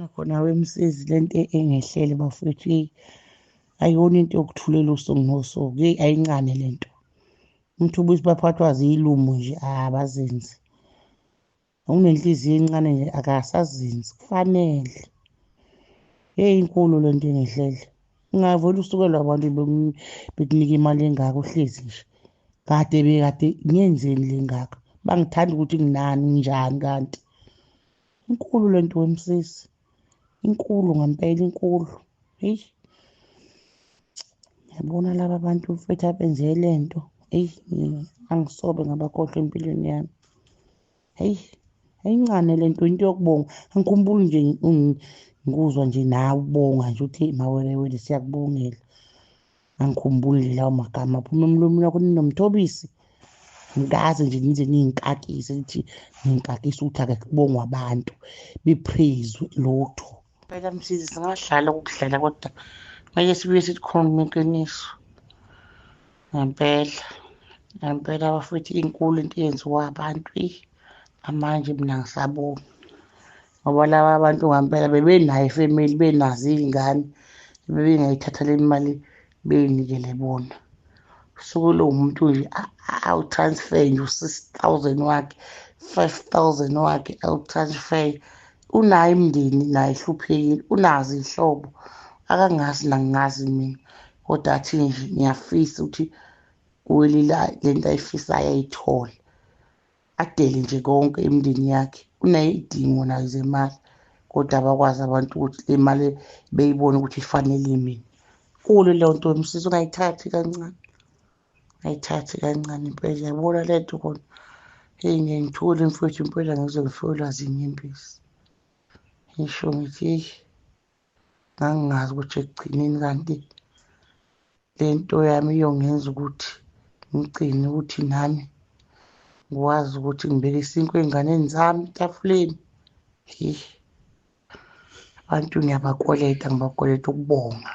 Khona wemsizi lento engehlele bafethu ayona into yokuthulela usuku nosuku ayincane lento. Umuntu ubuthi baphathwa zilumo nje abazenzi. Unenhliziyo encane nje akasazinzi kufanele. Inkulu lento engehlele. Ungavela usukelwe abantu bekunika imali engaka uhlezi nje. Kade ngiyenzeni lengaka. Bangithanda ukuthi nginani njani kanti. Inkulu lento wemsisi. Inkulu ngempela inkulu. Heyi. Yabona laba bantu mfethu abenze lento. Angisobe ngabakhohlwa empilweni yami. Heyi. Ayincane lento into yokubonga. Angikhumbuli nje ngikuzwa nje nawe ubonga nje uthi mawelewele siyakubongela. Angikhumbuli lawo magama aphuma emlomeni wakho ninomthobisi. Ngikaze nje nize niyinkakise nithi niyinkakise ukuthi ake kubongwa abantu bepraise lotho. Phela msizi singadlala ukudlala kodwa manje sibuye sikhulume iqiniso. Ngempela bafethu inkulu into eyenziwa abantu amanje mina ngisabonga. Ngoba laba abantu ngempela bebenayo ifamily benazo iy'ngane bebengayithatha le mali beyinikele bona. Usuke lo muntu nje awu-transfer nje u-6,000 wakhe 5,000 wakhe awu-transfer. Unayo imindeni naye ehluphekile unazo iy'hlobo akangazi nangingazi mina kodwa athi nje ngiyafisa ukuthi uwelila lento ayifisayo ayithole. Adele nje konke imindeni yakhe uney'dingo nayo zemali kodwa abakwazi abantu ukuthi le mali beyibone ukuthi ifanele mina. Kulo leyo nto wemsizi ungayithathi kancane. Ayithathi kancane impela yabona lento khona. Ngeke ngithule mfowethu impela ngize ngifelwa zinyembezi. Ngisho ngithi ngangingazi ukuthi ekugcineni kanti lento yami iyongenza ukuthi ngigcine ukuthi nami ngikwazi ukuthi ngibeke isinkwa ey'nganeni zami etafuleni. Abantu ngiyabakweleta ngibakweleta ukubonga.